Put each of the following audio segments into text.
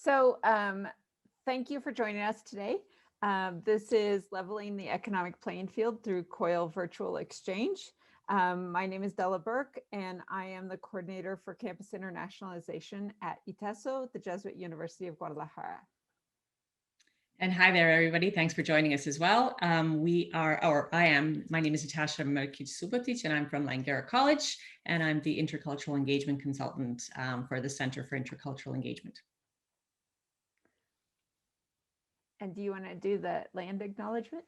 So thank you for joining us today. This is Leveling the Economic Playing Field through COIL Virtual Exchange. My name is Della Burke, and I am the coordinator for campus internationalization at ITESO, the Jesuit University of Guadalajara. And hi there, everybody. Thanks for joining us as well. My name is Natasha Markic-Subotic, and I'm from Langara College, and I'm the Intercultural Engagement Consultant for the Center for Intercultural Engagement. And do you want to do the land acknowledgement?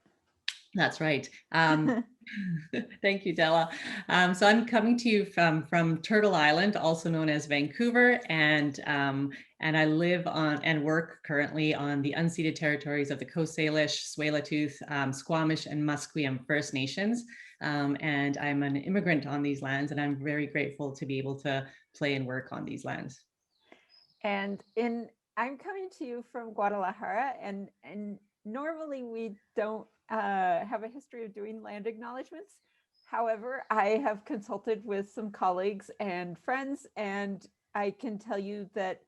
That's right. Thank you, Della. So I'm coming to you from Turtle Island, also known as Vancouver, and I live on and work currently on the unceded territories of the Coast Salish, Tsleil-Waututh, Squamish, and Musqueam First Nations. And I'm an immigrant on these lands, and I'm very grateful to be able to play and work on these lands. And I'm coming to you from Guadalajara, and normally we don't have a history of doing land acknowledgements. However, I have consulted with some colleagues and friends, and I can tell you that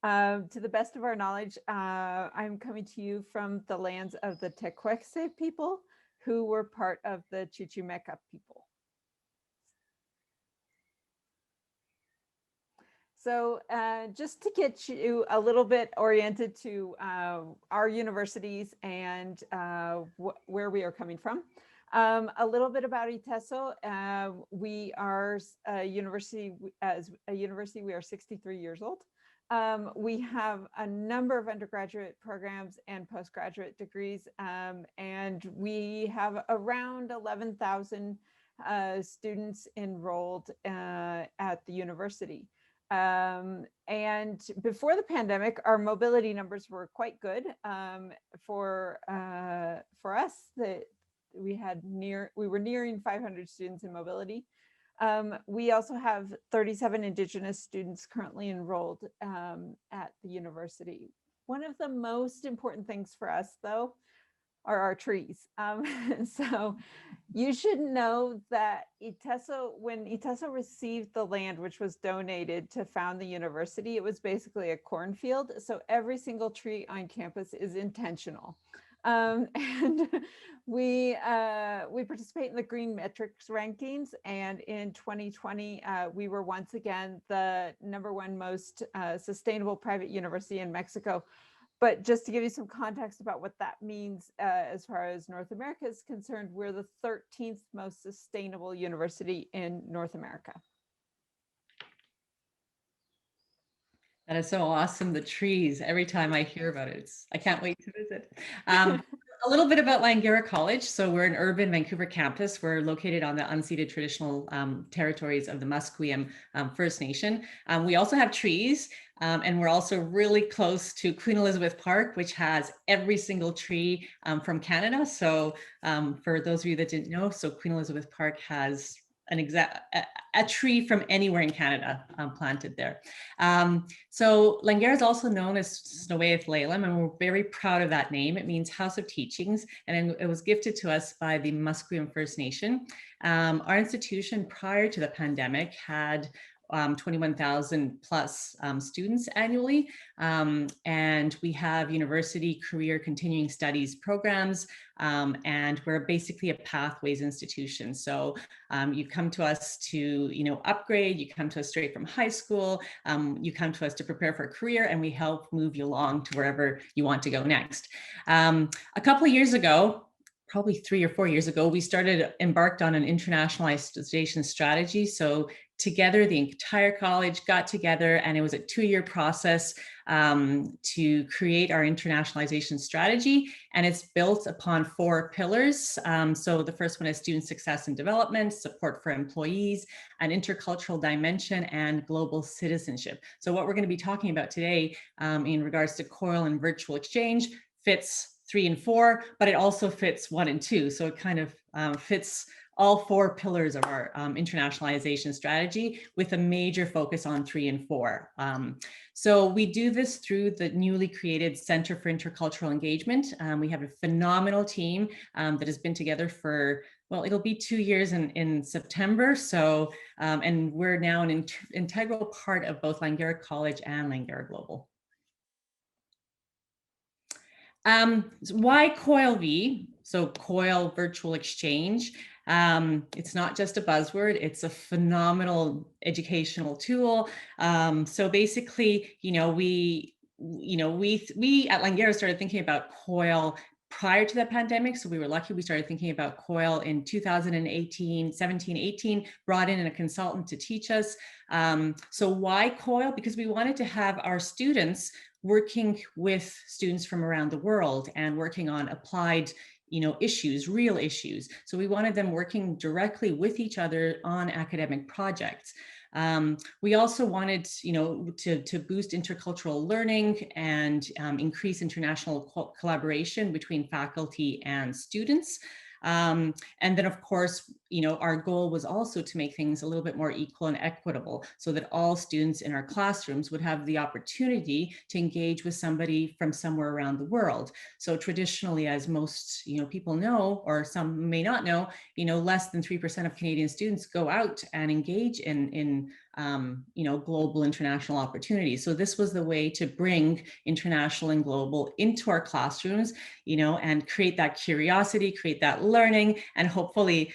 to the best of our knowledge, I'm coming to you from the lands of the Tecuichse people, who were part of the Chichimeca people. So just to get you a little bit oriented to our universities and where we are coming from, a little bit about ITESO. We are a university. As a university, we are 63 years old. We have a number of undergraduate programs and postgraduate degrees, and we have around 11,000 students enrolled at the university. And before the pandemic, our mobility numbers were quite good. For us, that we were nearing 500 students in mobility. We also have 37 Indigenous students currently enrolled at the university. One of the most important things for us, though, are our trees. So you should know that when ITESO received the land, which was donated to found the university, it was basically a cornfield. So every single tree on campus is intentional. And we participate in the Green Metrics rankings. And in 2020, we were once again the #1 most sustainable private university in Mexico. But just to give you some context about what that means as far as North America is concerned, we're the 13th most sustainable university in North America. That is so awesome. The trees, every time I hear about it, I can't wait to visit. A little bit about Langara College. So we're an urban Vancouver campus. We're located on the unceded traditional territories of the Musqueam First Nation. We also have trees, and we're also really close to Queen Elizabeth Park, which has every single tree from Canada. So for those of you that didn't know, so Queen Elizabeth Park has a tree from anywhere in Canada planted there. So Langara is also known as Snowaith Lalem, and we're very proud of that name. It means House of Teachings, and it was gifted to us by the Musqueam First Nation. Our institution prior to the pandemic had 21,000 plus students annually. And we have university, career, continuing studies programs, and we're basically a pathways institution. So you come to us to, upgrade, you come to us straight from high school, you come to us to prepare for a career, and we help move you along to wherever you want to go next. A couple of years ago, probably 3 or 4 years ago, we embarked on an internationalization strategy. So together, the entire college got together, and it was a 2-year process to create our internationalization strategy. And it's built upon 4 pillars. So the first one is student success and development, support for employees, an intercultural dimension, and global citizenship. So what we're going to be talking about today in regards to COIL and virtual exchange fits 3 and 4, but it also fits 1 and 2. So it kind of fits all 4 pillars of our internationalization strategy, with a major focus on 3 and 4. So we do this through the newly created Center for Intercultural Engagement. We have a phenomenal team that has been together for, well, it'll be 2 years in September. So, and we're now an integral part of both Langara College and Langara Global. Why COIL-V? So COIL Virtual Exchange. It's not just a buzzword, it's a phenomenal educational tool. So basically, we at Langara started thinking about COIL prior to the pandemic. So we were lucky we started thinking about COIL in 2018, 17, 18, brought in a consultant to teach us. So why COIL? Because we wanted to have our students working with students from around the world and working on applied issues, real issues. So we wanted them working directly with each other on academic projects. We also wanted, to boost intercultural learning and increase international collaboration between faculty and students. And then, of course, our goal was also to make things a little bit more equal and equitable so that all students in our classrooms would have the opportunity to engage with somebody from somewhere around the world. So traditionally, as most people know, or some may not know, less than 3% of Canadian students go out and engage in global international opportunities. So this was the way to bring international and global into our classrooms, and create that curiosity, create that learning, and hopefully,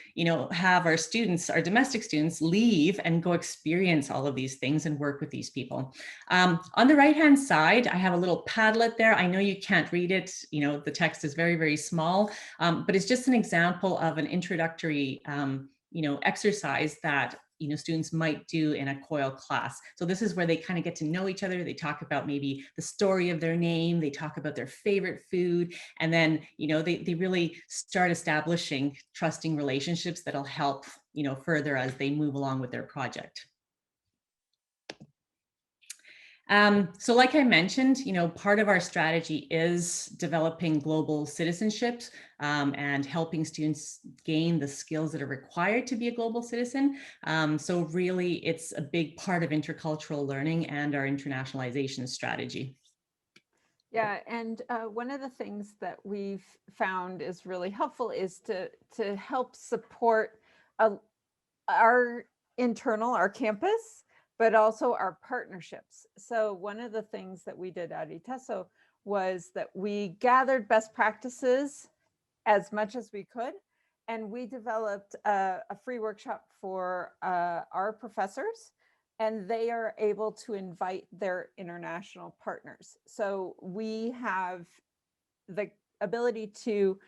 have our students, our domestic students, leave and go experience all of these things and work with these people. On the right-hand side, I have a little Padlet there. I know you can't read it. The text is very, very small, but it's just an example of an introductory exercise that students might do in a COIL class. So this is where they kind of get to know each other. They talk about maybe the story of their name. They talk about their favorite food. And then, they really start establishing trusting relationships that'll help, further as they move along with their project. So like I mentioned, part of our strategy is developing global citizenships and helping students gain the skills that are required to be a global citizen. So really, it's a big part of intercultural learning and our internationalization strategy. Yeah, and one of the things that we've found is really helpful is to help support our campus, but also our partnerships. So one of the things that we did at ITESO was that we gathered best practices as much as we could, and we developed a free workshop for our professors, and they are able to invite their international partners. So we have the ability to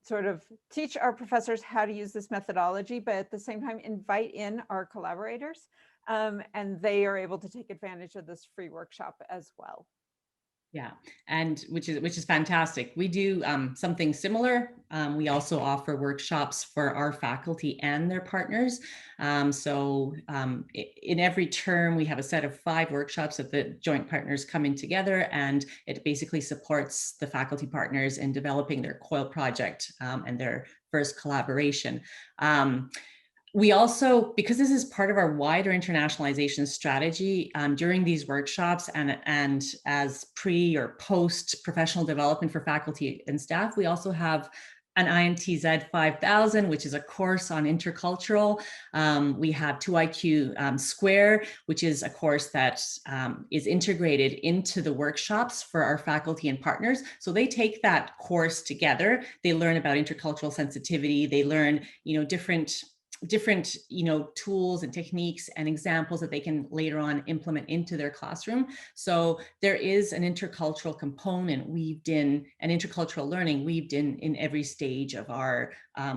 sort of teach our professors how to use this methodology, but at the same time invite in our collaborators, and they are able to take advantage of this free workshop as well. Yeah, and which is fantastic. We do something similar. We also offer workshops for our faculty and their partners. In every term, we have a set of 5 workshops that the joint partners come in together, and it basically supports the faculty partners in developing their COIL project and their first collaboration. We also, because this is part of our wider internationalization strategy, during these workshops and as pre or post professional development for faculty and staff, we also have an INTZ 5000, which is a course on intercultural. We have 2IQ Square, which is a course that is integrated into the workshops for our faculty and partners. So they take that course together. They learn about intercultural sensitivity. They learn, different tools and techniques and examples that they can later on implement into their classroom. So there is an intercultural component weaved in, an intercultural learning weaved in every stage of our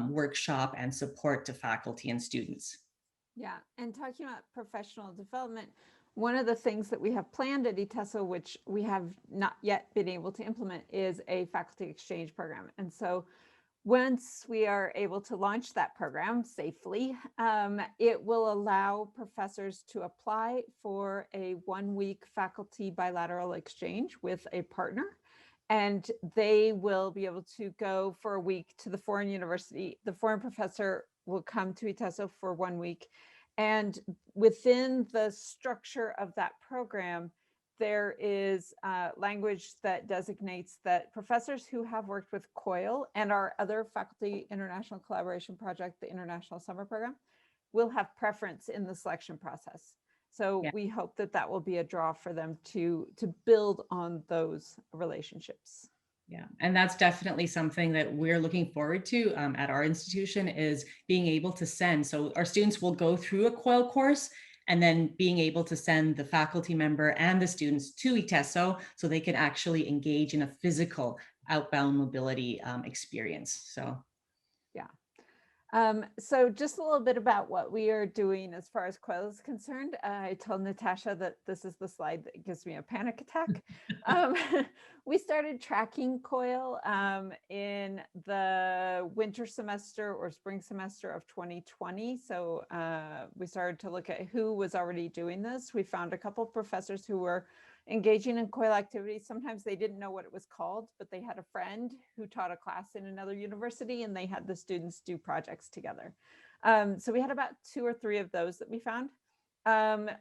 workshop and support to faculty and students. Yeah, and talking about professional development, one of the things that we have planned at ITESO, which we have not yet been able to implement, is a faculty exchange program. And so once we are able to launch that program safely, it will allow professors to apply for a 1-week faculty bilateral exchange with a partner. And they will be able to go for a week to the foreign university. The foreign professor will come to ITESO for 1 week. And within the structure of that program, there is language that designates that professors who have worked with COIL and our other faculty international collaboration project, the International Summer Program, will have preference in the selection process. So Yeah. we hope that that will be a draw for them to build on those relationships. Yeah, and that's definitely something that we're looking forward to at our institution is being able to send. So our students will go through a COIL course and then being able to send the faculty member and the students to ITESO so they can actually engage in a physical outbound mobility experience. So Yeah. So just a little bit about what we are doing as far as COIL is concerned. I told Natasha that this is the slide that gives me a panic attack. Um, we started tracking COIL in the winter semester or spring semester of 2020. So we started to look at who was already doing this. We found a couple of professors who were engaging in COIL activities. Sometimes they didn't know what it was called, but they had a friend who taught a class in another university and they had the students do projects together. So we had about 2 or 3 of those that we found.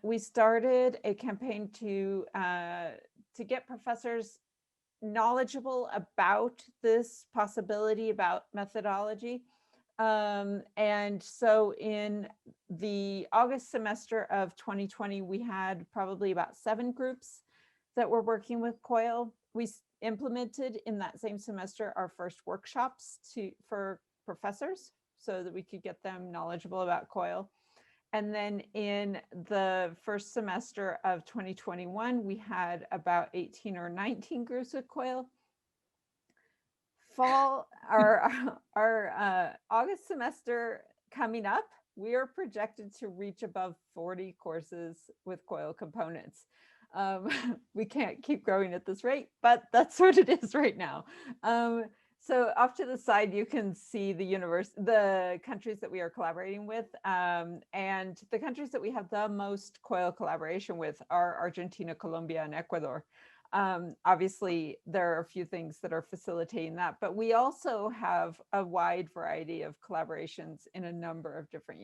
We started a campaign to get professors knowledgeable about this possibility, about methodology. And so in the August semester of 2020, we had probably about 7 groups that were working with COIL. We implemented in that same semester our first workshops for professors so that we could get them knowledgeable about COIL. And then in the first semester of 2021, we had about 18 or 19 groups with COIL. Our August semester coming up, we are projected to reach above 40 courses with COIL components. We can't keep growing at this rate, but that's what it is right now. So off to the side, you can see the countries that we are collaborating with. And the countries that we have the most COIL collaboration with are Argentina, Colombia, and Ecuador. Obviously, there are a few things that are facilitating that, but we also have a wide variety of collaborations in a number of different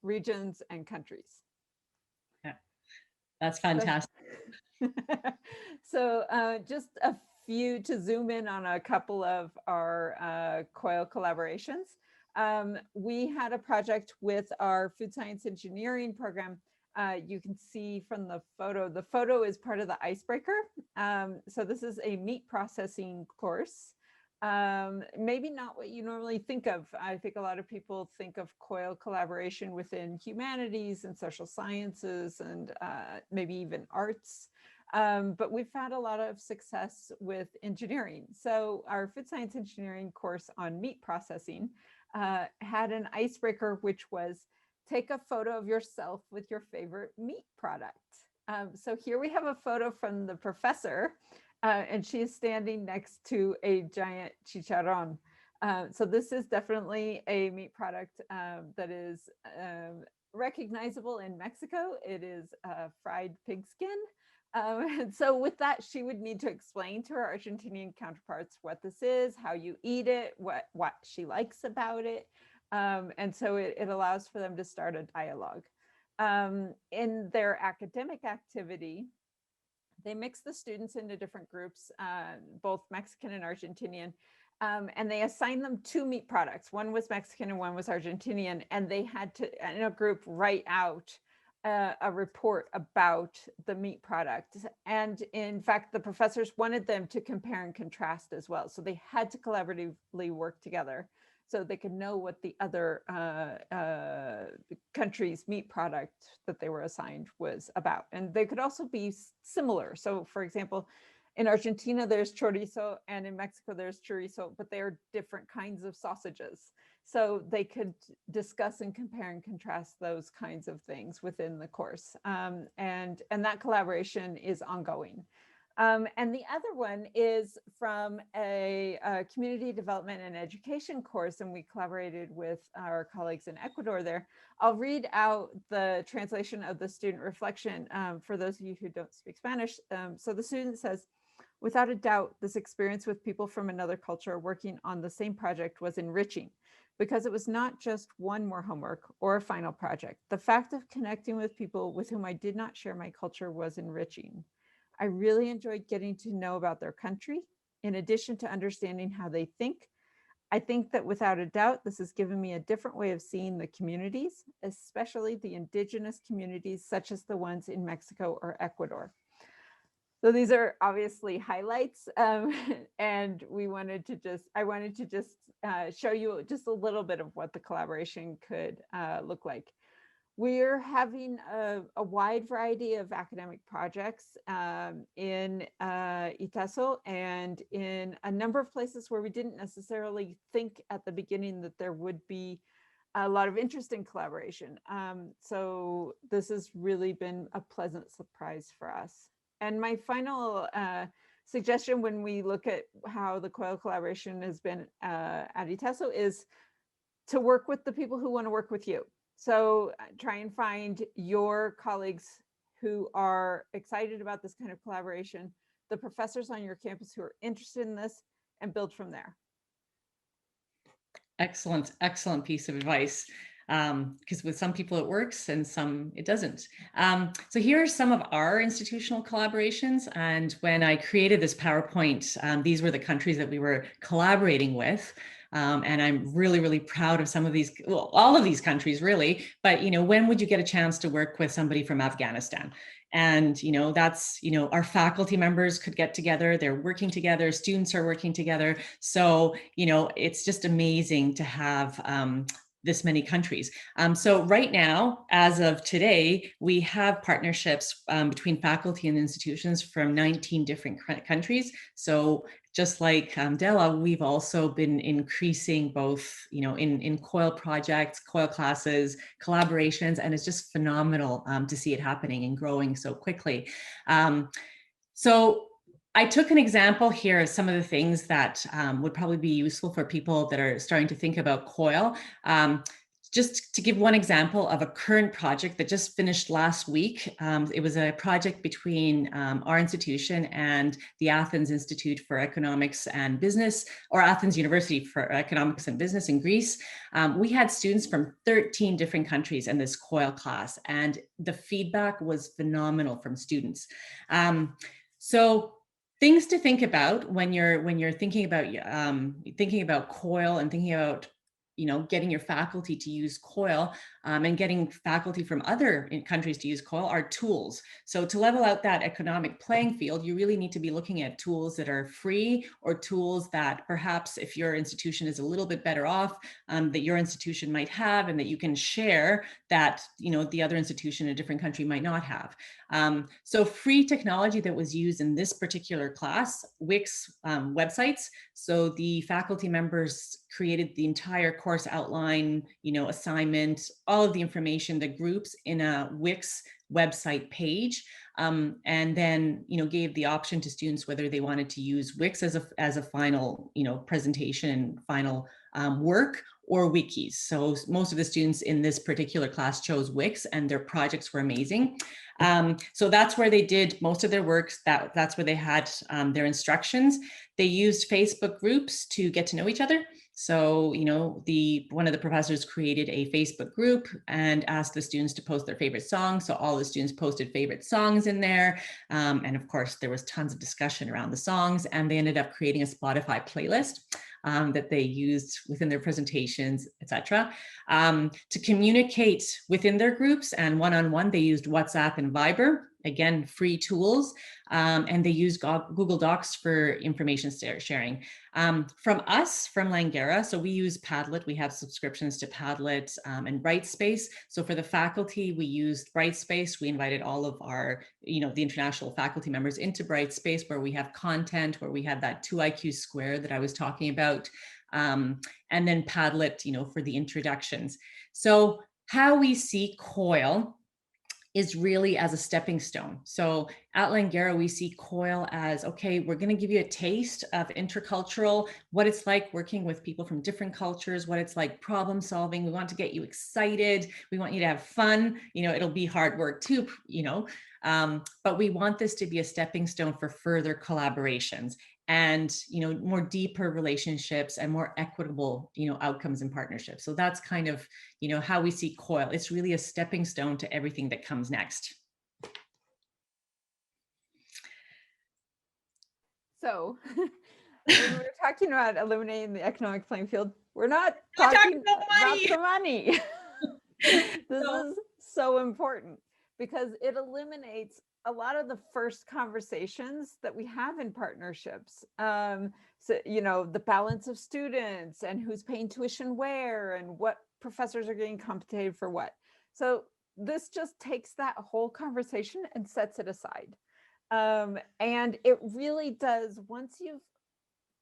regions and countries. yeah, that's fantastic. So just a few to zoom in on a couple of our COIL collaborations. We had a project with our food science engineering program. You can see from the photo is part of the icebreaker. So this is a meat processing course. Maybe not what you normally think of. I think a lot of people think of COIL collaboration within humanities and social sciences and maybe even arts. But we've found a lot of success with engineering. So our food science engineering course on meat processing had an icebreaker, which was take a photo of yourself with your favorite meat product. So here we have a photo from the professor, and she is standing next to a giant chicharron. So this is definitely a meat product that is recognizable in Mexico. It is fried pig skin. And so with that, she would need to explain to her Argentinian counterparts what this is, how you eat it, what she likes about it. And so it allows for them to start a dialogue. In their academic activity, they mix the students into different groups, both Mexican and Argentinian, and they assigned them 2 meat products. One was Mexican and one was Argentinian, and they had to, in a group, write out a report about the meat product. And in fact, the professors wanted them to compare and contrast as well. So they had to collaboratively work together so they could know what the other country's meat product that they were assigned was about. And they could also be similar. So for example, in Argentina, there's chorizo, and in Mexico, there's chorizo, but they are different kinds of sausages. So they could discuss and compare and contrast those kinds of things within the course. And that collaboration is ongoing. And the other one is from a community development and education course, and we collaborated with our colleagues in Ecuador there. I'll read out the translation of the student reflection for those of you who don't speak Spanish. So the student says, without a doubt, this experience with people from another culture working on the same project was enriching because it was not just one more homework or a final project. The fact of connecting with people with whom I did not share my culture was enriching. I really enjoyed getting to know about their country, in addition to understanding how they think. I think that without a doubt, this has given me a different way of seeing the communities, especially the indigenous communities, such as the ones in Mexico or Ecuador. So these are obviously highlights, and I wanted to just show you just a little bit of what the collaboration could look like. We're having a wide variety of academic projects in Iteso and in a number of places where we didn't necessarily think at the beginning that there would be a lot of interesting collaboration. So this has really been a pleasant surprise for us. And my final suggestion when we look at how the COIL collaboration has been at Iteso is to work with the people who want to work with you. So try and find your colleagues who are excited about this kind of collaboration, the professors on your campus who are interested in this, and build from there. Excellent, excellent piece of advice. Because with some people it works and some it doesn't. So here are some of our institutional collaborations. And when I created this PowerPoint, these were the countries that we were collaborating with. And I'm really, really proud of some of these, well, all of these countries really, but when would you get a chance to work with somebody from Afghanistan? And, that's, our faculty members could get together, they're working together, students are working together. So, it's just amazing to have this many countries. So right now, as of today, we have partnerships between faculty and institutions from 19 different countries. So just like Della, we've also been increasing both, in COIL projects, COIL classes, collaborations, and it's just phenomenal to see it happening and growing so quickly. So I took an example here of some of the things that would probably be useful for people that are starting to think about COIL. Just to give one example of a current project that just finished last week. It was a project between our institution and the Athens Institute for Economics and Business, or Athens University for Economics and Business in Greece. We had students from 13 different countries in this COIL class, and the feedback was phenomenal from students. So things to think about when you're thinking about COIL and thinking about getting your faculty to use COIL and getting faculty from other countries to use COIL are tools. So to level out that economic playing field, you really need to be looking at tools that are free or tools that perhaps if your institution is a little bit better off, that your institution might have and that you can share that, the other institution in a different country might not have. So free technology that was used in this particular class, Wix websites. So the faculty members created the entire course outline, assignment, all of the information, the groups in a Wix website page, and then gave the option to students whether they wanted to use Wix as a final presentation, final work, or wikis. So most of the students in this particular class chose Wix, and their projects were amazing. So that's where they did most of their works. That's where they had their instructions. They used Facebook groups to get to know each other. So, one of the professors created a Facebook group and asked the students to post their favorite songs. So all the students posted favorite songs in there. And of course, there was tons of discussion around the songs, and they ended up creating a Spotify playlist that they used within their presentations, etc. To communicate within their groups and one-on-one, they used WhatsApp and Viber, again, free tools, and they used Google Docs for information sharing. From Langara, so we use Padlet. We have subscriptions to Padlet and Brightspace. So for the faculty, we used Brightspace. We invited all of our, the international faculty members into Brightspace, where we have content, where we have that 2IQ square that I was talking about. And then Padlet, for the introductions. So how we see COIL is really as a stepping stone. So at Langara, we see COIL as, okay, we're going to give you a taste of intercultural, what it's like working with people from different cultures, what it's like problem solving. We want to get you excited. We want you to have fun. It'll be hard work too, but we want this to be a stepping stone for further collaborations and more deeper relationships and more equitable outcomes and partnerships. So that's kind of how we see COIL. It's really a stepping stone to everything that comes next. So when we're talking about eliminating the economic playing field, we're not talking about the money. This is so important because it eliminates a lot of the first conversations that we have in partnerships. So, the balance of students and who's paying tuition where and what professors are getting compensated for what. So this just takes that whole conversation and sets it aside. And it really does, once you've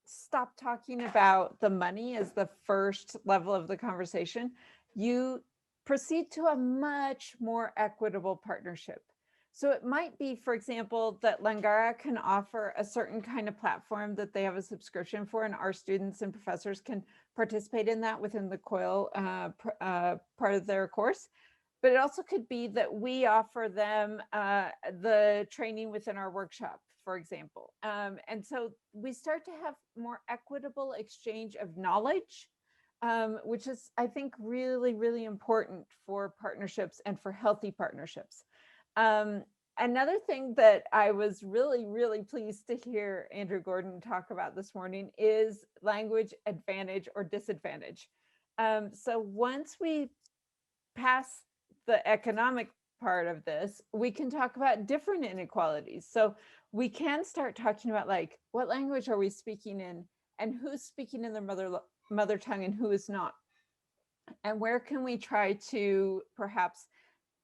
stopped talking about the money as the first level of the conversation, you proceed to a much more equitable partnership. So it might be, for example, that Langara can offer a certain kind of platform that they have a subscription for, and our students and professors can participate in that within the COIL part of their course. But it also could be that we offer them the training within our workshop, for example. And so we start to have more equitable exchange of knowledge, which is, I think, really, really important for partnerships and for healthy partnerships. Another thing that I was really, really pleased to hear Andrew Gordon talk about this morning is language advantage or disadvantage. So once we pass the economic part of this, we can talk about different inequalities. So we can start talking about, like, what language are we speaking in, and who's speaking in their mother tongue and who is not, and where can we try to perhaps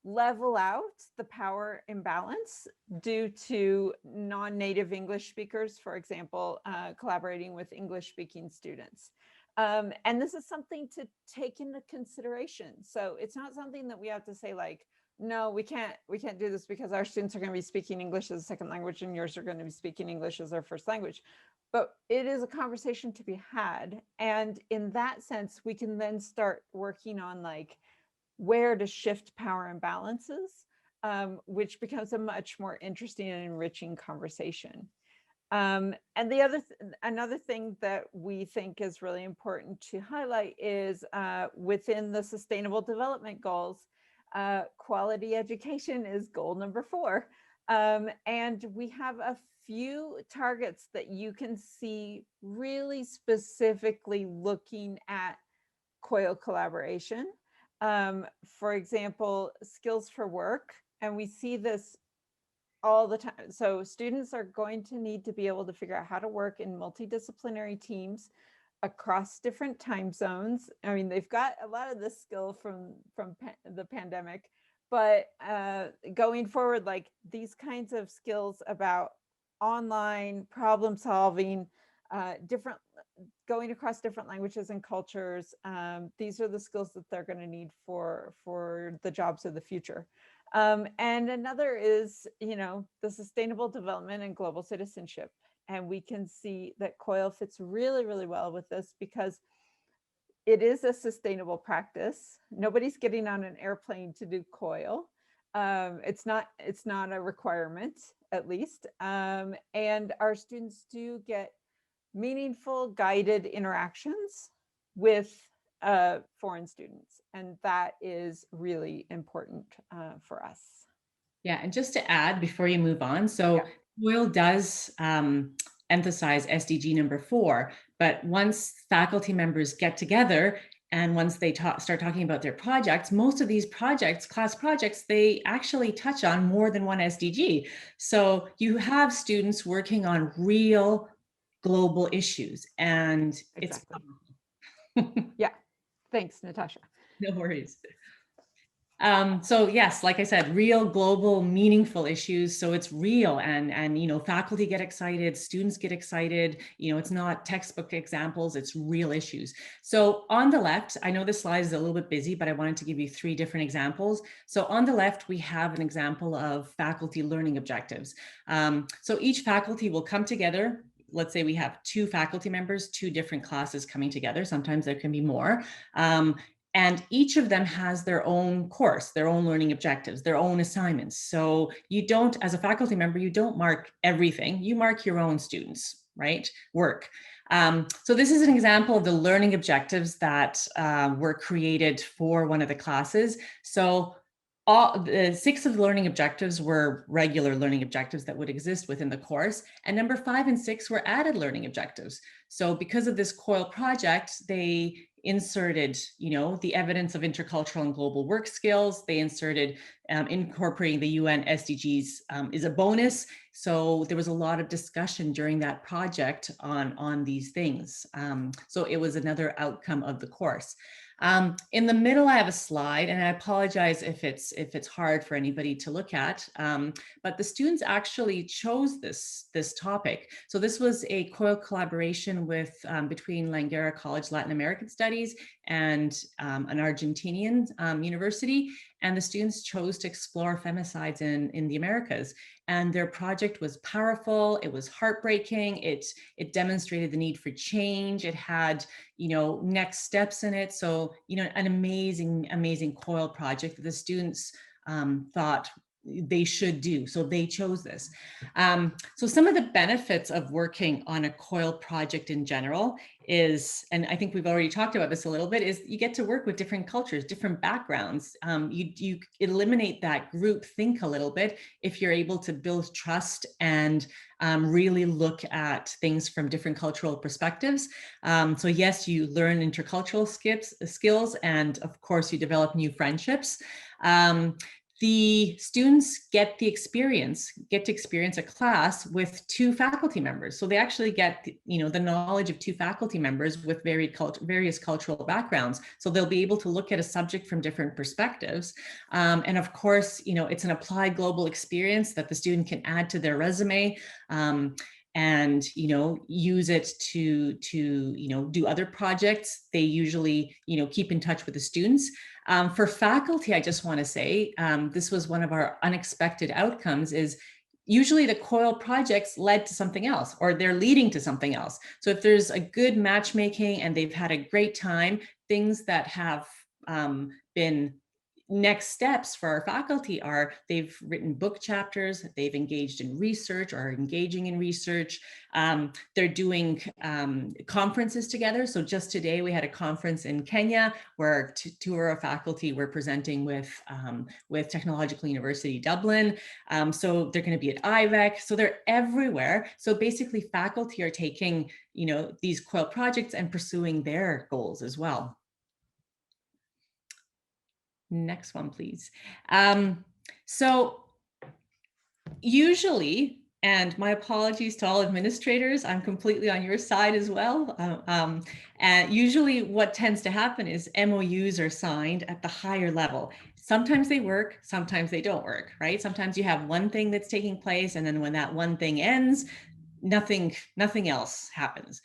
level out the power imbalance due to non-native English speakers, for example, collaborating with English-speaking students. And this is something to take into consideration. So it's not something that we have to say, like, no, we can't do this because our students are going to be speaking English as a second language and yours are going to be speaking English as their first language. But it is a conversation to be had. And in that sense, we can then start working on, like, where to shift power imbalances, which becomes a much more interesting and enriching conversation. And another thing that we think is really important to highlight is within the Sustainable Development Goals, quality education is goal number 4. And we have a few targets that you can see really specifically looking at COIL collaboration. For example, skills for work, and we see this all the time. So students are going to need to be able to figure out how to work in multidisciplinary teams across different time zones. I mean, they've got a lot of this skill from the pandemic, but going forward, like, these kinds of skills about online problem solving, different going across different languages and cultures, these are the skills that they're going to need for the jobs of the future. And another is, the sustainable development and global citizenship. And we can see that COIL fits really, really well with this because it is a sustainable practice. Nobody's getting on an airplane to do COIL. It's not a requirement, at least. And our students do get meaningful guided interactions with foreign students. And that is really important for us. Yeah, and just to add before you move on, so Yeah. COIL does emphasize SDG number 4, but once faculty members get together and once they start talking about their projects, most of these projects, class projects, they actually touch on more than one SDG. So you have students working on real global issues, and Exactly. it's Yeah. Thanks, Natasha. no worries. So yes, like I said, real global meaningful issues. So it's real, and faculty get excited, students get excited. It's not textbook examples, it's real issues. So on the left, I know this slide is a little bit busy, but I wanted to give you 3 different examples. So on the left, we have an example of faculty learning objectives. So each faculty will come together. Let's say we have 2 faculty members, 2 different classes coming together. Sometimes there can be more. And each of them has their own course, their own learning objectives, their own assignments. So you don't, as a faculty member, you don't mark everything, you mark your own students, right? Work. So this is an example of the learning objectives that were created for one of the classes. So all the 6 of the learning objectives were regular learning objectives that would exist within the course, and number 5 and 6 were added learning objectives. So because of this COIL project, they inserted, the evidence of intercultural and global work skills. They inserted incorporating the UN SDGs is a bonus. So there was a lot of discussion during that project on these things. So it was another outcome of the course. In the middle, I have a slide, and I apologize if it's hard for anybody to look at, but the students actually chose this topic. So this was a COIL collaboration with between Langara College Latin American Studies and an Argentinian university, and the students chose to explore femicides in the Americas. And their project was powerful. It was heartbreaking. It demonstrated the need for change. It had next steps in it. So, an amazing COIL project that the students thought they should do. So they chose this. So some of the benefits of working on a COIL project in general is, and I think we've already talked about this a little bit, is you get to work with different cultures, different backgrounds. You eliminate that group think a little bit if you're able to build trust and really look at things from different cultural perspectives. So yes, you learn intercultural skills, and of course you develop new friendships. The students get to experience a class with 2 faculty members. So they actually get, the knowledge of 2 faculty members with various cultural backgrounds. So they'll be able to look at a subject from different perspectives. And of course, it's an applied global experience that the student can add to their resume. And use it to do other projects. They usually keep in touch with the students. For faculty, I just want to say this was one of our unexpected outcomes. Is usually the COIL projects led to something else, or they're leading to something else. So if there's a good matchmaking and they've had a great time, things that have been next steps for our faculty are they've written book chapters, they've engaged in research or are engaging in research. They're doing conferences together. So just today we had a conference in Kenya where 2 of our faculty were presenting with Technological University Dublin. So they're going to be at IVEC. So they're everywhere. So basically faculty are taking, these COIL projects and pursuing their goals as well. Next one, please. So usually, and my apologies to all administrators, I'm completely on your side as well. And usually what tends to happen is MOUs are signed at the higher level. Sometimes they work, sometimes they don't work, right? Sometimes you have one thing that's taking place, and then when that one thing ends, nothing else happens.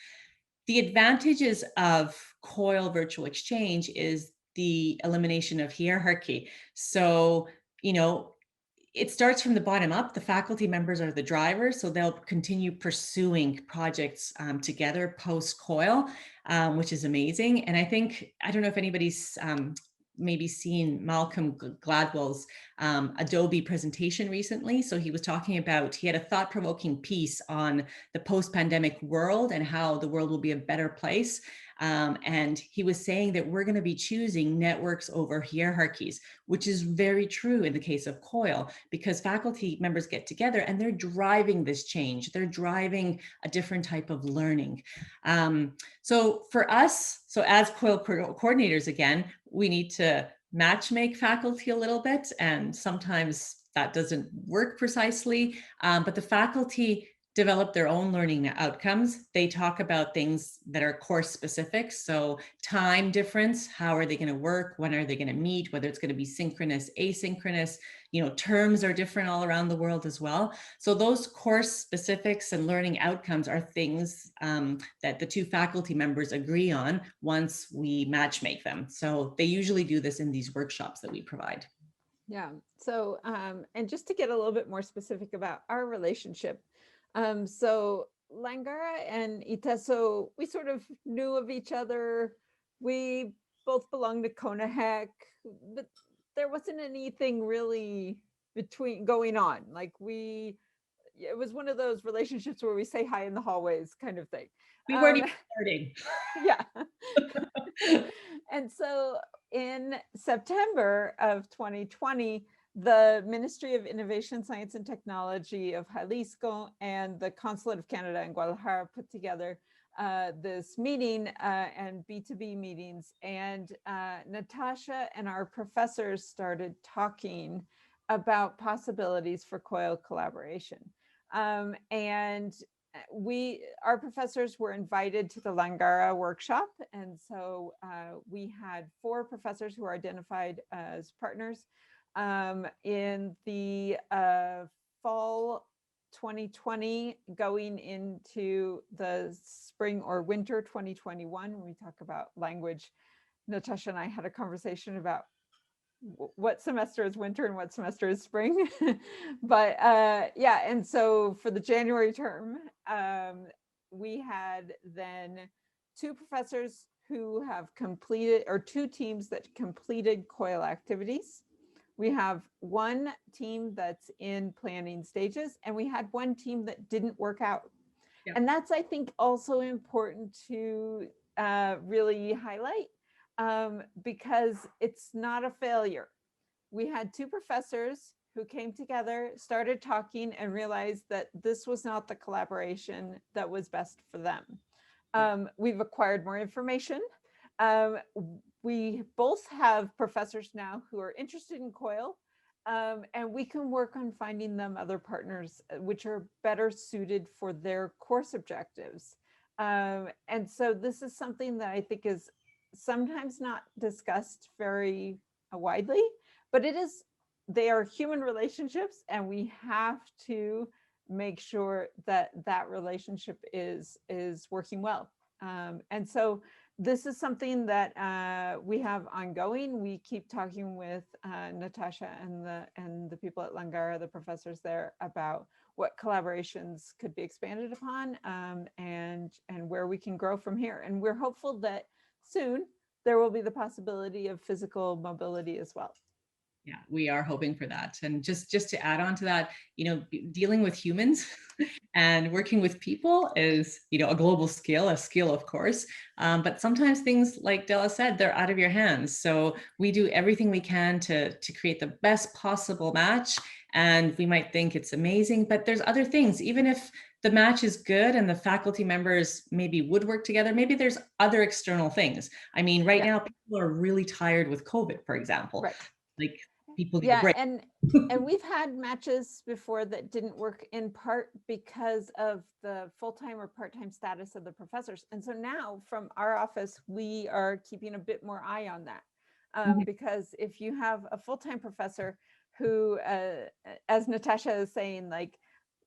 The advantages of COIL virtual exchange is the elimination of hierarchy. So, it starts from the bottom up. The faculty members are the drivers, so they'll continue pursuing projects together post COIL, which is amazing. And I don't know if anybody's maybe seen Malcolm Gladwell's Adobe presentation recently. So he was talking about, he had a thought-provoking piece on the post-pandemic world and how the world will be a better place. And he was saying that we're going to be choosing networks over hierarchies, which is very true in the case of COIL, because faculty members get together and they're driving this change. They're driving a different type of learning. So for us, as COIL coordinators, again, we need to matchmake faculty a little bit, and sometimes that doesn't work precisely, but the faculty develop their own learning outcomes. They talk about things that are course specific. So time difference, how are they going to work? When are they going to meet? Whether it's going to be synchronous, asynchronous, terms are different all around the world as well. So those course specifics and learning outcomes are things that the 2 faculty members agree on once we matchmake them. So they usually do this in these workshops that we provide. Yeah. So, and just to get a little bit more specific about our relationship, so Langara and Iteso, we sort of knew of each other. We both belonged to Conahec, but there wasn't anything really going on. Like it was one of those relationships where we say hi in the hallways kind of thing. We weren't even starting. Yeah. And so in September of 2020, the Ministry of Innovation, Science and Technology of Jalisco and the Consulate of Canada in Guadalajara put together this meeting and B2B meetings. And Natasha and our professors started talking about possibilities for COIL collaboration. And our professors were invited to the Langara workshop. And so we had 4 professors who were identified as partners in the fall 2020 going into the spring or winter 2021. When we talk about language, Natasha and I had a conversation about what semester is winter and what semester is spring. But yeah, and so for the January term, we had then 2 professors who have completed, or 2 teams that completed COIL activities. We have 1 team that's in planning stages, and we had 1 team that didn't work out. Yeah. And that's, I think, also important to really highlight, because it's not a failure. We had 2 professors who came together, started talking, and realized that this was not the collaboration that was best for them. We've acquired more information. We both have professors now who are interested in COIL, and we can work on finding them other partners which are better suited for their course objectives. And so this is something that I think is sometimes not discussed very widely, but they are human relationships, and we have to make sure that that relationship is working well. And so this is something that we have ongoing. We keep talking with Natasha and the people at Langara, the professors there, about what collaborations could be expanded upon, and where we can grow from here. And we're hopeful that soon there will be the possibility of physical mobility as well. Yeah, we are hoping for that. And just to add on to that, dealing with humans and working with people is, a global skill, of course. But sometimes things, like Della said, they're out of your hands. So we do everything we can to create the best possible match. And we might think it's amazing, but there's other things. Even if the match is good and the faculty members maybe would work together, maybe there's other external things. I mean, right now, people are really tired with COVID, for example. Right. Like, people need a break. and we've had matches before that didn't work, in part because of the full-time or part-time status of the professors. And so now from our office, we are keeping a bit more eye on that. Because if you have a full-time professor who, as Natasha is saying, like,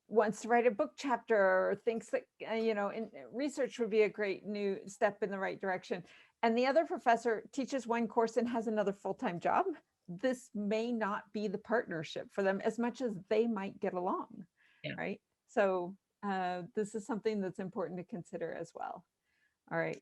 wants to write a book chapter, or thinks that, in research would be a great new step in the right direction, and the other professor teaches 1 course and has another full-time job, this may not be the partnership for them as much as they might get along. Yeah. Right. So this is something that's important to consider as well. All right.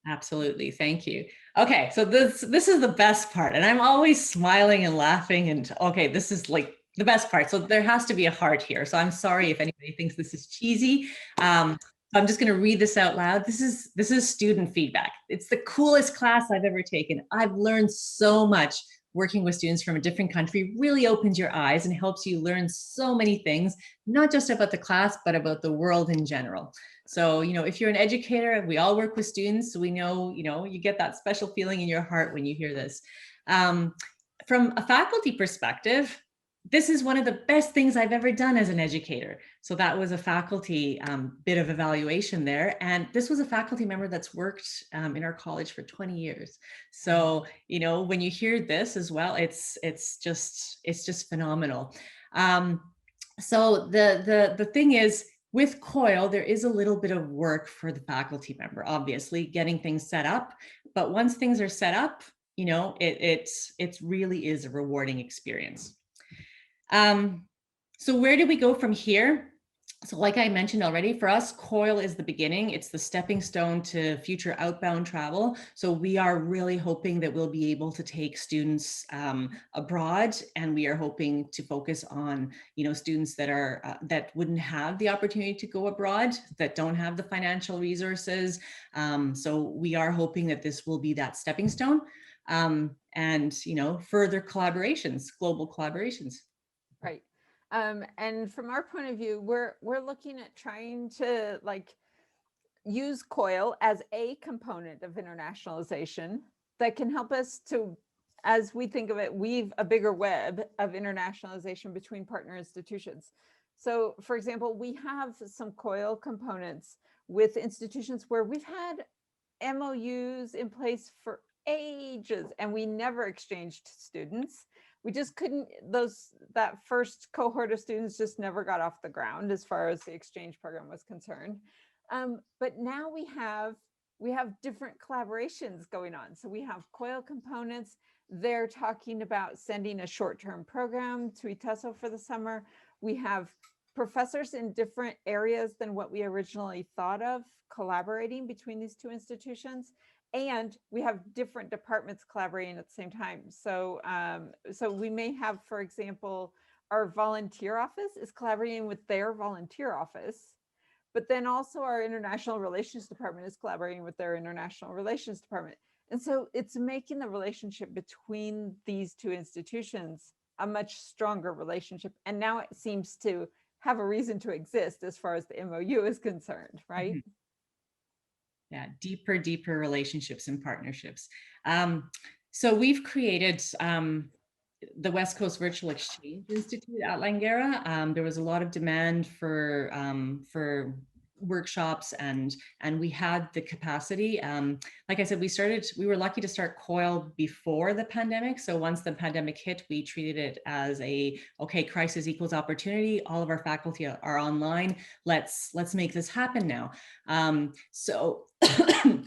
Absolutely. Thank you. Okay. So this is the best part, and I'm always smiling and laughing, and okay, this is like the best part. So there has to be a heart here. So I'm sorry if anybody thinks this is cheesy. I'm just going to read this out loud. This is student feedback. It's the coolest class I've ever taken. I've learned so much. Working with students from a different country really opens your eyes and helps you learn so many things, not just about the class, but about the world in general. So, if you're an educator, we all work with students, so we know, you get that special feeling in your heart when you hear this. From a faculty perspective, this is one of the best things I've ever done as an educator. So that was a faculty bit of evaluation there. And this was a faculty member that's worked in our college for 20 years. So, when you hear this as well, it's just phenomenal. So the thing is, with COIL, there is a little bit of work for the faculty member, obviously, getting things set up. But once things are set up, it really is a rewarding experience. So where do we go from here? So like I mentioned already, for us, COIL is the beginning. It's the stepping stone to future outbound travel. So we are really hoping that we'll be able to take students abroad, and we are hoping to focus on, students that are that wouldn't have the opportunity to go abroad, that don't have the financial resources. So we are hoping that this will be that stepping stone. and, further collaborations, global collaborations. Right. And from our point of view, we're looking at trying to like use COIL as a component of internationalization that can help us to, as we think of it, weave a bigger web of internationalization between partner institutions. So for example, we have some COIL components with institutions where we've had MOUs in place for ages and we never exchanged students. We just couldn't, that first cohort of students just never got off the ground as far as the exchange program was concerned. But now we have different collaborations going on. So we have COIL components. They're talking about sending a short-term program to ITESO for the summer. We have professors in different areas than what we originally thought of collaborating between these two institutions. And we have different departments collaborating at the same time. So, so we may have, for example, our volunteer office is collaborating with their volunteer office. But then also our international relations department is collaborating with their international relations department. And so it's making the relationship between these two institutions a much stronger relationship. And now it seems to have a reason to exist as far as the MOU is concerned, right? Mm-hmm. Yeah, deeper relationships and partnerships. So we've created the West Coast Virtual Exchange Institute at Langara. There was a lot of demand for workshops, and we had the capacity. Like I said, we were lucky to start COIL before the pandemic. So once the pandemic hit, we treated it as okay, crisis equals opportunity. All of our faculty are online. Let's make this happen now. So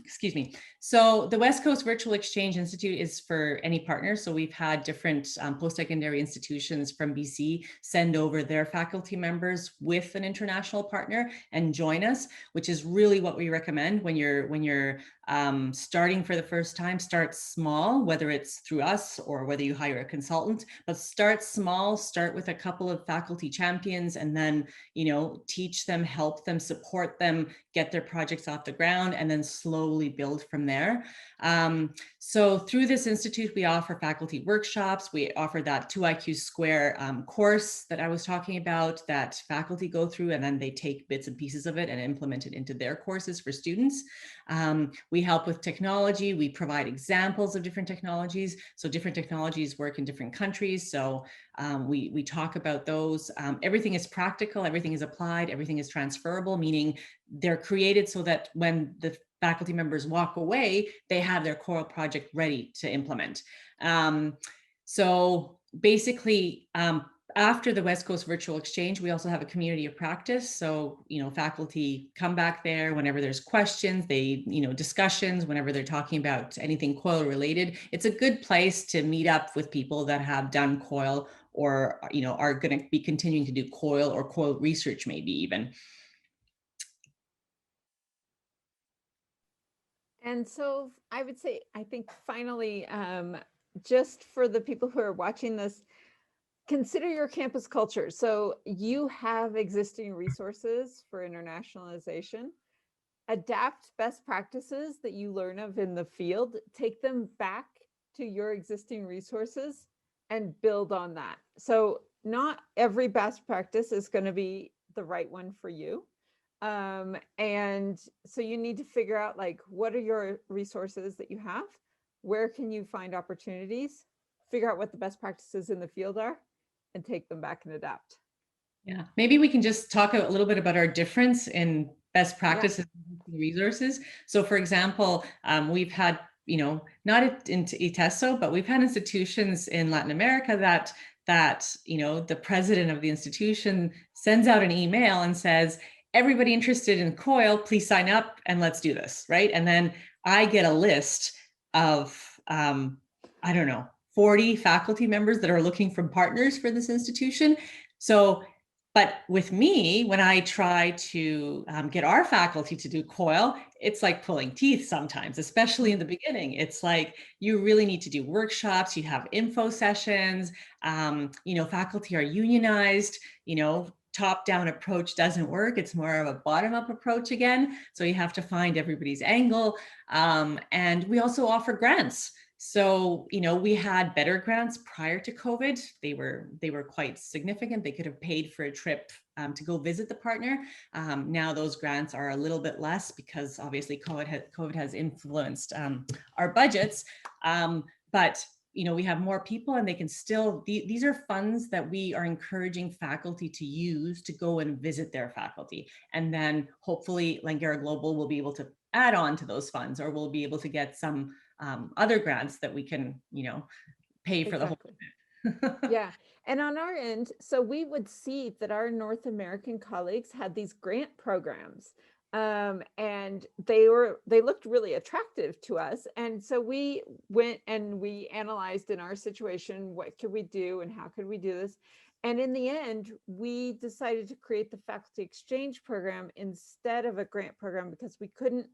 excuse me. So the West Coast Virtual Exchange Institute is for any partner. So we've had different post-secondary institutions from BC send over their faculty members with an international partner and join us, which is really what we recommend when you're starting for the first time. Start small, whether it's through us or whether you hire a consultant, but start small, start with a couple of faculty champions, and then, teach them, help them, support them, get their projects off the ground, and then slowly build from there. So through this institute, we offer faculty workshops. We offer that 2IQ Square course that I was talking about that faculty go through, and then they take bits and pieces of it and implement it into their courses for students. We help with technology. We provide examples of different technologies. So different technologies work in different countries. So we talk about those. Everything is practical, everything is applied, everything is transferable, meaning they're created so that when the faculty members walk away, they have their COIL project ready to implement. So basically, after the West Coast Virtual Exchange, we also have a community of practice. So, faculty come back there whenever there's questions, discussions, whenever they're talking about anything COIL related. It's a good place to meet up with people that have done COIL or, are going to be continuing to do COIL or COIL research, maybe even. And so I would say, I think finally, just for the people who are watching this, consider your campus culture. So you have existing resources for internationalization. Adapt best practices that you learn of in the field, take them back to your existing resources and build on that. So not every best practice is going to be the right one for you. And so you need to figure out like, what are your resources that you have? Where can you find opportunities? Figure out what the best practices in the field are and take them back and adapt. Yeah, maybe we can just talk a little bit about our difference in best practices and resources. So for example, we've had, not into ITESO, but we've had institutions in Latin America that the president of the institution sends out an email and says, everybody interested in COIL, please sign up and let's do this, right? And then I get a list of, 40 faculty members that are looking for partners for this institution. So, but with me, when I try to get our faculty to do COIL, it's like pulling teeth sometimes, especially in the beginning. It's like, you really need to do workshops, you have info sessions, faculty are unionized, top-down approach doesn't work. It's more of a bottom-up approach again. So you have to find everybody's angle. And we also offer grants. So, we had better grants prior to COVID. They were quite significant. They could have paid for a trip to go visit the partner. Now those grants are a little bit less because obviously COVID has influenced our budgets. But we have more people, and they can still. These are funds that we are encouraging faculty to use to go and visit their faculty, and then hopefully Langara Global will be able to add on to those funds, or we'll be able to get some other grants that we can, pay for the whole. Exactly. Yeah. And on our end, so we would see that our North American colleagues had these grant programs. And they looked really attractive to us. And so we went and we analyzed in our situation, what could we do and how could we do this? And in the end, we decided to create the faculty exchange program instead of a grant program because we couldn't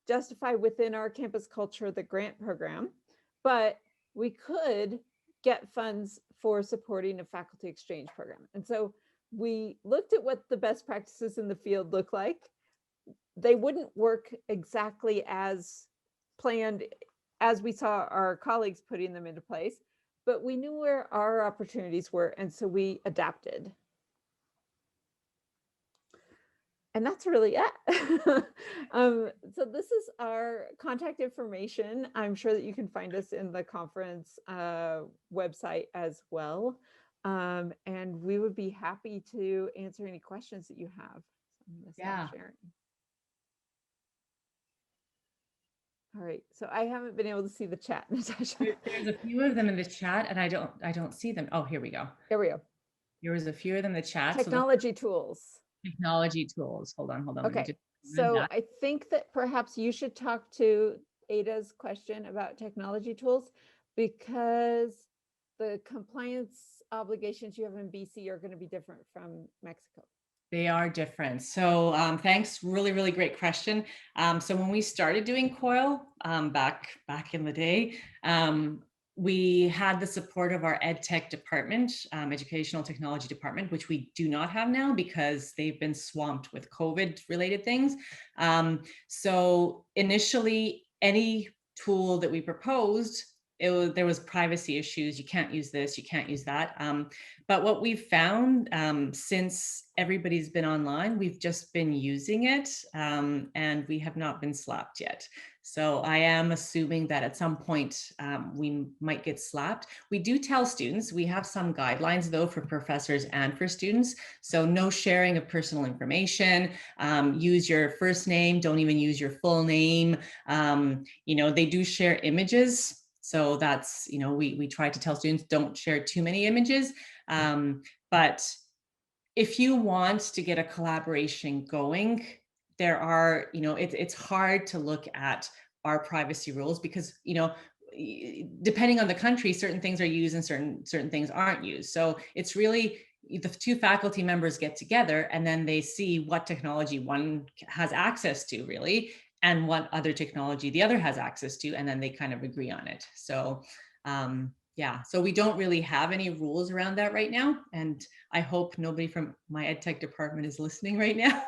justify within our campus culture the grant program, but we could get funds for supporting a faculty exchange program. And so we looked at what the best practices in the field look like. They wouldn't work exactly as planned as we saw our colleagues putting them into place, but we knew where our opportunities were, and so we adapted. And that's really it. So this is our contact information. I'm sure that you can find us in the conference website as well. And we would be happy to answer any questions that you have. So I'm gonna stop sharing. All right, so I haven't been able to see the chat, Natasha. There's a few of them in the chat, and I don't see them. Oh, here we go. There we go. There was a few of them in the chat. Technology tools. Technology tools. Hold on. Okay, so I think that perhaps you should talk to Ada's question about technology tools, because the compliance obligations you have in BC are going to be different from Mexico. They are different. So thanks. Really, really great question. So when we started doing COIL back in the day, we had the support of our ed tech department, educational technology department, which we do not have now because they've been swamped with COVID related things. So initially, any tool that we proposed, there was privacy issues. You can't use this, you can't use that. But what we've found since everybody's been online, we've just been using it, and we have not been slapped yet. So I am assuming that at some point we might get slapped. We do tell students, we have some guidelines though for professors and for students. So no sharing of personal information, use your first name, don't even use your full name. They do share images. So that's, we try to tell students don't share too many images. But if you want to get a collaboration going, there are, it's hard to look at our privacy rules because, depending on the country, certain things are used and certain things aren't used. So it's really the two faculty members get together and then they see what technology one has access to really, and what other technology the other has access to, and then they kind of agree on it. So yeah, so we don't really have any rules around that right now. And I hope nobody from my ed tech department is listening right now.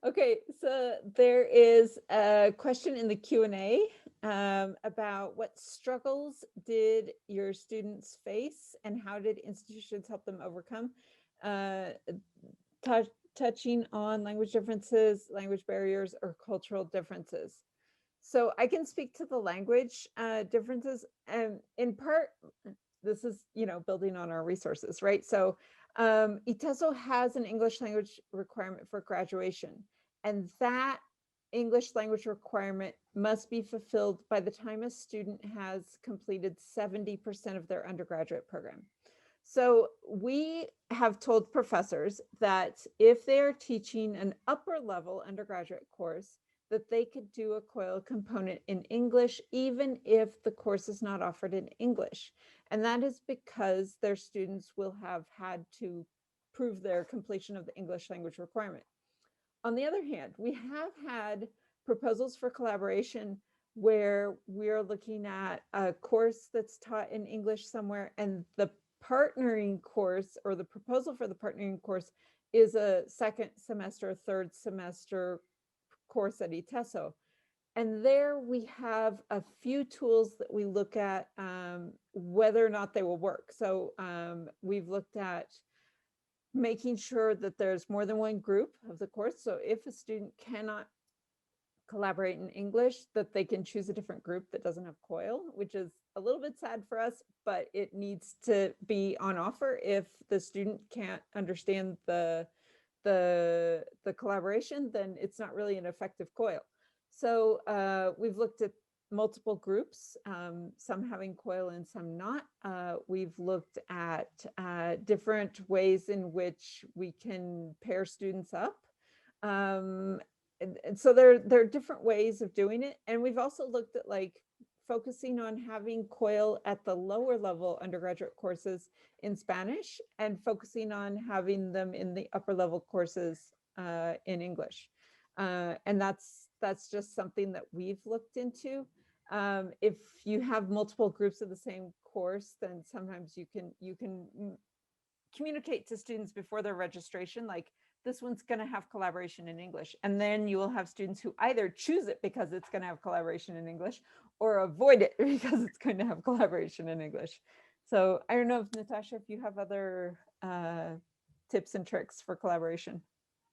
Okay, so there is a question in the Q&A about what struggles did your students face and how did institutions help them overcome? Touching on language differences, language barriers, or cultural differences. So I can speak to the language differences, and in part, this is, building on our resources, right? So ITESO has an English language requirement for graduation, and that English language requirement must be fulfilled by the time a student has completed 70% of their undergraduate program. So we have told professors that if they're teaching an upper level undergraduate course, that they could do a COIL component in English, even if the course is not offered in English. And that is because their students will have had to prove their completion of the English language requirement. On the other hand, we have had proposals for collaboration where we're looking at a course that's taught in English somewhere, and the partnering course or the proposal for the partnering course is a second semester, third semester course at ITESO. And there we have a few tools that we look at whether or not they will work. So we've looked at making sure that there's more than one group of the course. So if a student cannot collaborate in English, that they can choose a different group that doesn't have COIL, which is a little bit sad for us, but it needs to be on offer. If the student can't understand the collaboration, then it's not really an effective COIL. So we've looked at multiple groups, some having COIL and some not. We've looked at different ways in which we can pair students up. And so there are different ways of doing it. And we've also looked at like focusing on having COIL at the lower level undergraduate courses in Spanish and focusing on having them in the upper level courses in English. And that's just something that we've looked into. If you have multiple groups of the same course, then sometimes you can communicate to students before their registration, like this one's going to have collaboration in English. And then you will have students who either choose it because it's going to have collaboration in English or avoid it because it's going to have collaboration in English. So I don't know if Natasha, if you have other tips and tricks for collaboration.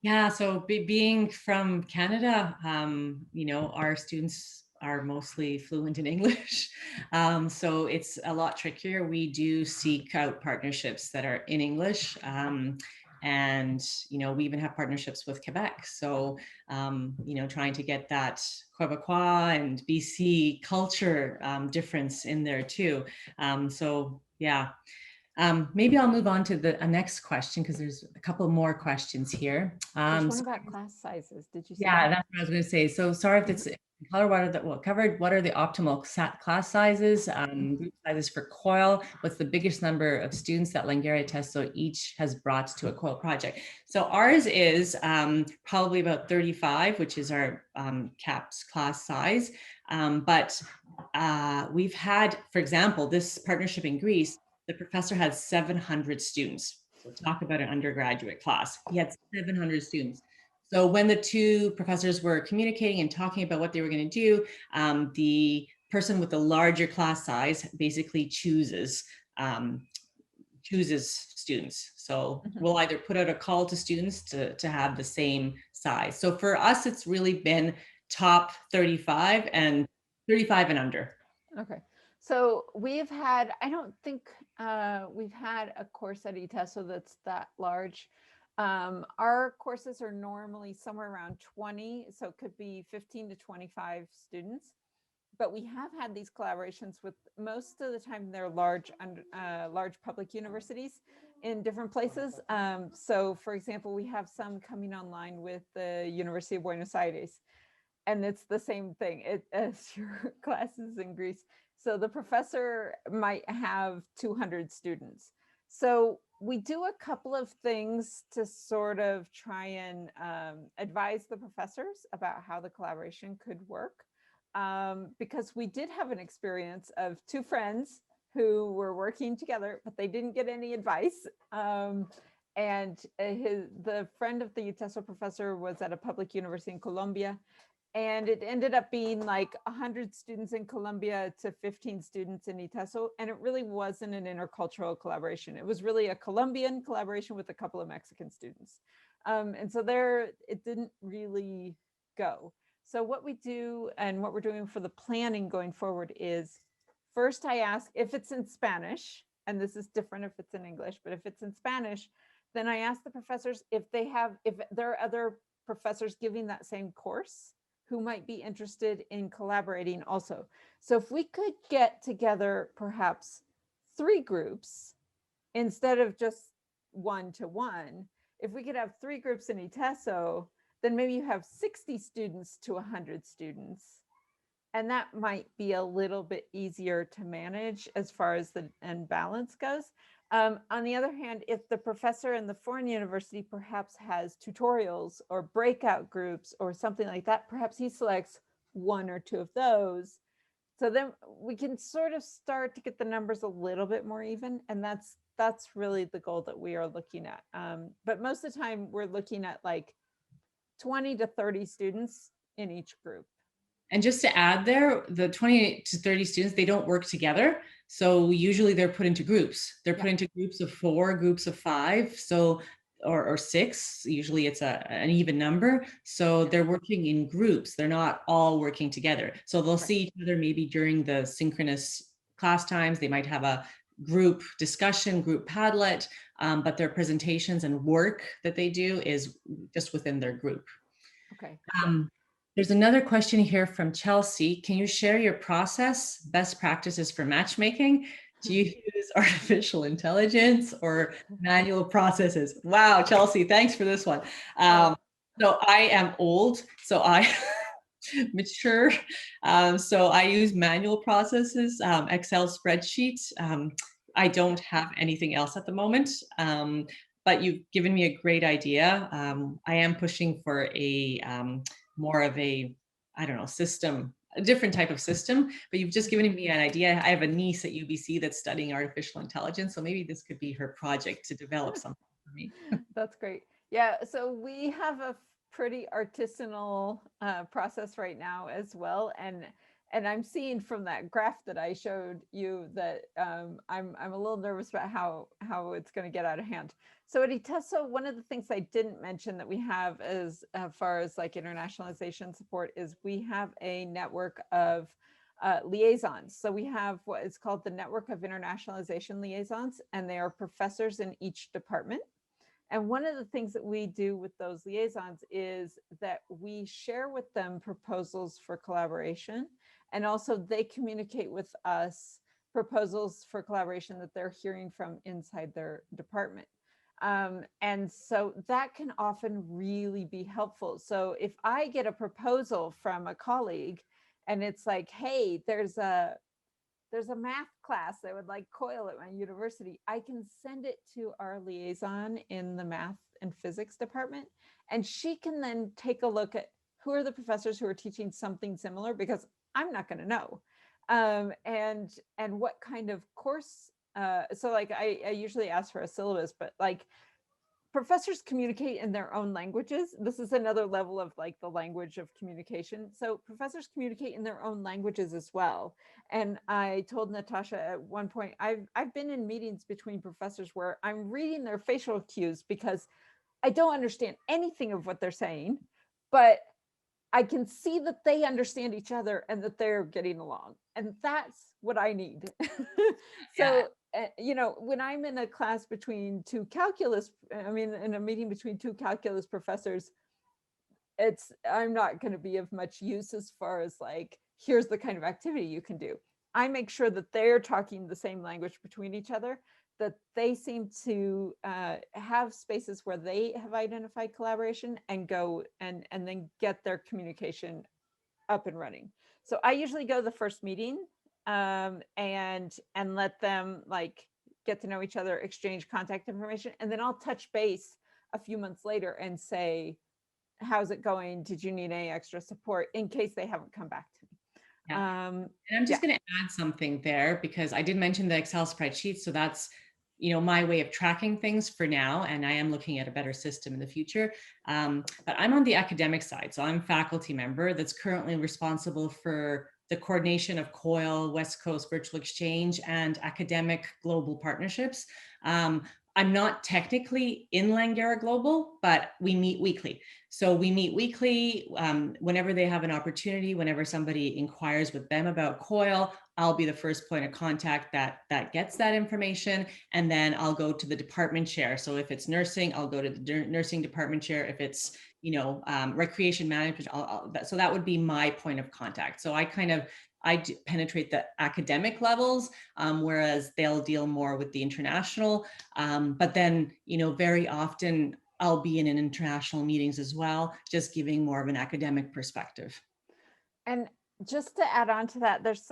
Yeah, so being from Canada, our students are mostly fluent in English. So it's a lot trickier. We do seek out partnerships that are in English. And, we even have partnerships with Quebec. So, trying to get that Quebecois and BC culture difference in there too. So, yeah. Maybe I'll move on to the next question because there's a couple more questions here. There's one about class sizes. Did you see Yeah, that? that's what I was going to say. So sorry if it's in color. What covered? What are the optimal class sizes, group sizes for COIL? What's the biggest number of students that Langara Testo each has brought to a COIL project? So ours is probably about 35, which is our CAPS class size. But we've had, for example, this partnership in Greece, the professor had 700 students. So talk about an undergraduate class. He had 700 students. So when the two professors were communicating and talking about what they were going to do, the person with the larger class size basically chooses students. So we'll either put out a call to students to have the same size. So for us, it's really been top 35 and 35 and under. Okay. So we've had, I don't think we've had a course at ITESO that's that large. Our courses are normally somewhere around 20, so it could be 15 to 25 students. But we have had these collaborations with, most of the time they're large public universities in different places. So for example, we have some coming online with the University of Buenos Aires, and it's the same thing as your classes in Greece. So the professor might have 200 students. So we do a couple of things to sort of try and advise the professors about how the collaboration could work. Because we did have an experience of two friends who were working together, but they didn't get any advice. And the friend of the UTESO professor was at a public university in Colombia, and it ended up being like 100 students in Colombia to 15 students in ITESO, and it really wasn't an intercultural collaboration. It was really a Colombian collaboration with a couple of Mexican students. And so there, it didn't really go. So what we do and what we're doing for the planning going forward is, first I ask if it's in Spanish, and this is different if it's in English, but if it's in Spanish, then I ask the professors if there are other professors giving that same course who might be interested in collaborating also. So if we could get together perhaps 3 groups instead of just 1-to-1, if we could have 3 groups in ITESO, then maybe you have 60 students to 100 students. And that might be a little bit easier to manage as far as the end balance goes. On the other hand, if the professor in the foreign university perhaps has tutorials or breakout groups or something like that, perhaps he selects 1 or 2 of those. So then we can sort of start to get the numbers a little bit more even. And that's really the goal that we are looking at. But most of the time we're looking at like 20 to 30 students in each group. And just to add there, the 20 to 30 students, they don't work together. So usually they're put into groups. They're Yeah. put into groups of 4, groups of 5. So or 6. Usually it's an even number. So they're working in groups. They're not all working together. So they'll Right. see each other maybe during the synchronous class times. They might have a group discussion, group Padlet, but their presentations and work that they do is just within their group. Okay. Um, there's another question here from Chelsea. Can you share your process, best practices for matchmaking? Do you use artificial intelligence or manual processes? Wow, Chelsea, thanks for this one. So I am old, so I mature. So I use manual processes, Excel spreadsheets. I don't have anything else at the moment. But you've given me a great idea. I am pushing for a more of a, I don't know, system, a different type of system, but you've just given me an idea. I have a niece at UBC that's studying artificial intelligence, so maybe this could be her project to develop something for me. That's great. Yeah, so we have a pretty artisanal process right now as well, and I'm seeing from that graph that I showed you that I'm a little nervous about how it's going to get out of hand. So at ITESO, one of the things I didn't mention that we have as far as like internationalization support is we have a network of liaisons. So we have what is called the Network of Internationalization Liaisons, and they are professors in each department. And one of the things that we do with those liaisons is that we share with them proposals for collaboration, and also they communicate with us proposals for collaboration that they're hearing from inside their department. And so that can often really be helpful. So if I get a proposal from a colleague and it's like, hey, there's a math class that would like COIL at my university, I can send it to our liaison in the math and physics department. And she can then take a look at who are the professors who are teaching something similar, because I'm not going to know. And what kind of course. So like I usually ask for a syllabus, but like professors communicate in their own languages. This is another level of like the language of communication. So professors communicate in their own languages as well. And I told Natasha at one point, I've been in meetings between professors where I'm reading their facial cues because I don't understand anything of what they're saying, but I can see that they understand each other and that they're getting along. And that's what I need. Yeah. So, when I'm in a class between two calculus, I mean, in a meeting between two calculus professors, I'm not going to be of much use as far as like, here's the kind of activity you can do. I make sure that they're talking the same language between each other, that they seem to have spaces where they have identified collaboration and go and then get their communication up and running. So I usually go to the first meeting and let them like get to know each other, exchange contact information, and then I'll touch base a few months later and say, how's it going? Did you need any extra support, in case they haven't come back to me? Yeah. And I'm Yeah. just going to add something there because I did mention the Excel spreadsheet. So that's, my way of tracking things for now. And I am looking at a better system in the future. But I'm on the academic side. So I'm a faculty member that's currently responsible for the coordination of COIL, West Coast Virtual Exchange, and academic global partnerships. I'm not technically in Langara Global, but we meet weekly. So we meet weekly whenever they have an opportunity, whenever somebody inquires with them about COIL, I'll be the first point of contact that gets that information. And then I'll go to the department chair. So if it's nursing, I'll go to the nursing department chair. If it's, recreation management, so that would be my point of contact. So I penetrate the academic levels, whereas they'll deal more with the international. But then, very often I'll be in international meetings as well, just giving more of an academic perspective. And just to add on to that, there's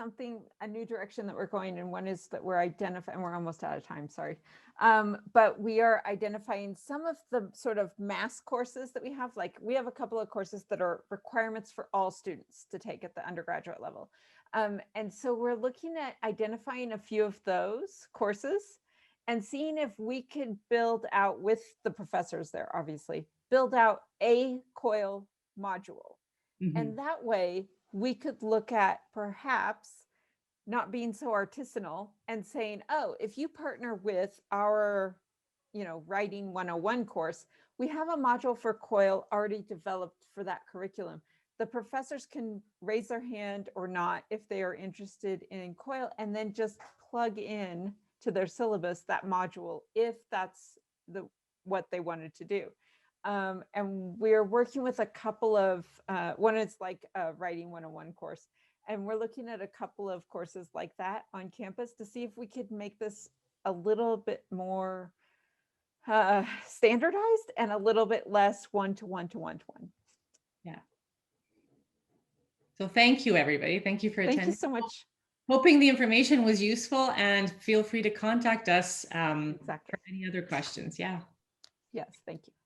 a new direction that we're going in. One is that we're identifying, we're almost out of time, sorry. But we are identifying some of the sort of mass courses that we have. Like we have a couple of courses that are requirements for all students to take at the undergraduate level. And so we're looking at identifying a few of those courses and seeing if we could build out with the professors there, obviously, build out a COIL module. Mhm. And that way we could look at perhaps not being so artisanal and saying, oh, if you partner with our, writing 101 course, we have a module for COIL already developed for that curriculum. The professors can raise their hand or not if they are interested in COIL, and then just plug in to their syllabus that module if that's what they wanted to do. And we're working with a couple of, one is like a writing 101 course, and we're looking at a couple of courses like that on campus to see if we could make this a little bit more standardized and a little bit less one-to-one to one-to-one. Yeah. So thank you, everybody. Thank you for attending. Thank you so much. Hoping the information was useful, and feel free to contact us Exactly. for any other questions. Yeah. Yes, thank you.